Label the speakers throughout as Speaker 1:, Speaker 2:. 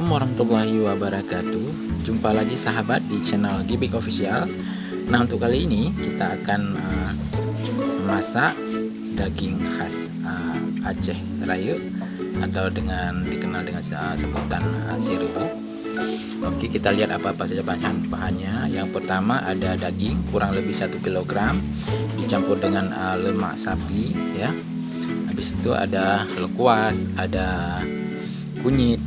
Speaker 1: Assalamualaikum warahmatullahi wabarakatuh. Jumpa lagi sahabat di channel Gibik Official. Nah, untuk kali ini kita akan memasak daging khas Aceh Raya atau dikenal dengan sebutan sirebu. Oke, kita lihat apa-apa saja bahan-bahannya. Yang pertama ada daging kurang lebih 1 kg dicampur dengan lemak sapi ya. Habis itu ada lengkuas, ada kunyit,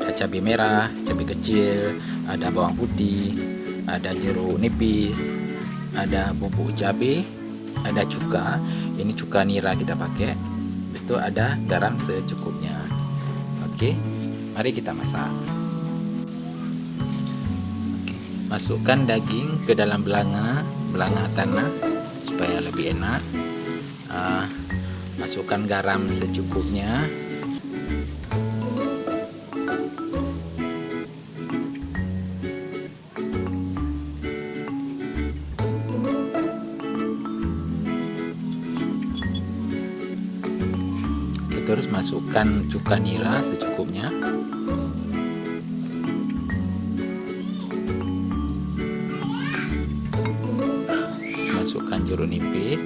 Speaker 1: ada cabai merah, cabai kecil, ada bawang putih, ada jeruk nipis, ada bubuk cabai, ada cuka. Ini cuka nira kita pakai. Habis itu ada garam secukupnya. Oke, mari kita masak. Masukkan daging ke dalam belanga tanah supaya lebih enak. Masukkan garam secukupnya. Terus masukkan cuka nira secukupnya. Masukkan jeruk nipis.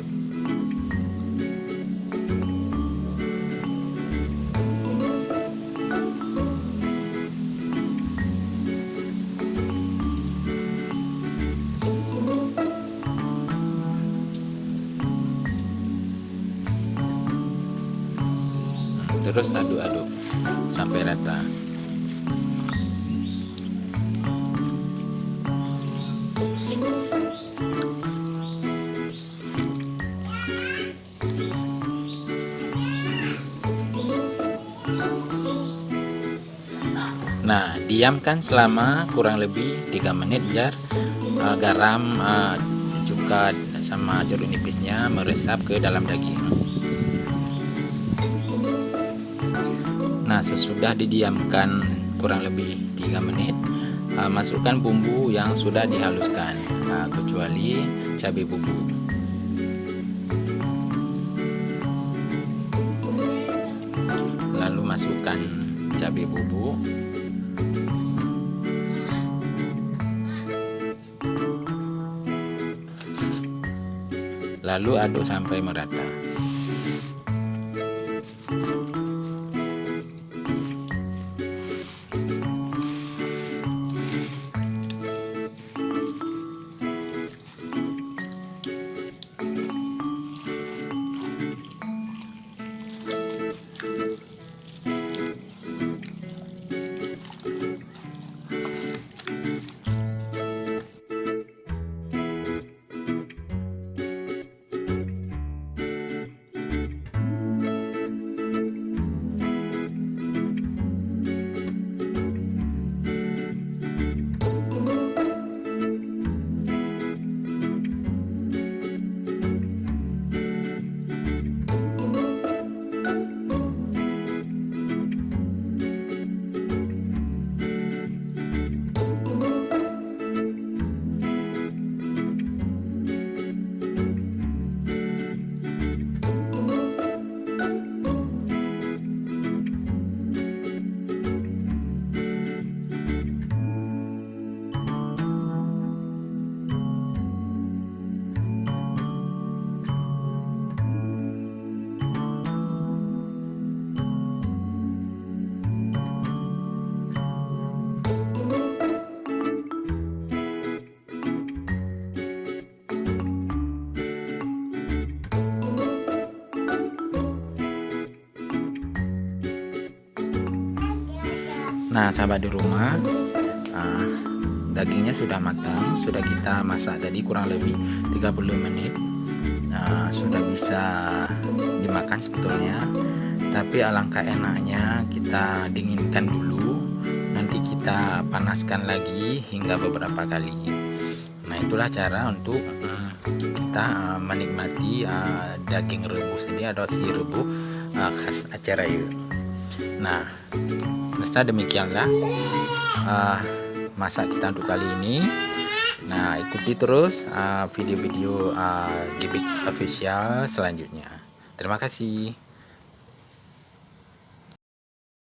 Speaker 1: Terus aduk-aduk sampai rata. Nah, diamkan selama kurang lebih 3 menit biar garam, cuka sama jeruk nipisnya meresap ke dalam daging. Nah, sesudah didiamkan kurang lebih 3 menit, masukkan bumbu yang sudah dihaluskan, kecuali cabai bubuk. Lalu masukkan cabai bubuk. Lalu aduk sampai merata. Nah, sahabat di rumah, dagingnya sudah matang, sudah kita masak tadi kurang lebih 30 menit. Sudah bisa dimakan sebetulnya, tapi alangkah enaknya kita dinginkan dulu, nanti kita panaskan lagi hingga beberapa kali. Nah, itulah cara untuk kita menikmati daging rebus ini atau si rebus khas Aceh Raya. Nah, demikianlah masak kita untuk kali ini. Nah, ikuti terus video-video Gibik Official selanjutnya. Terima kasih.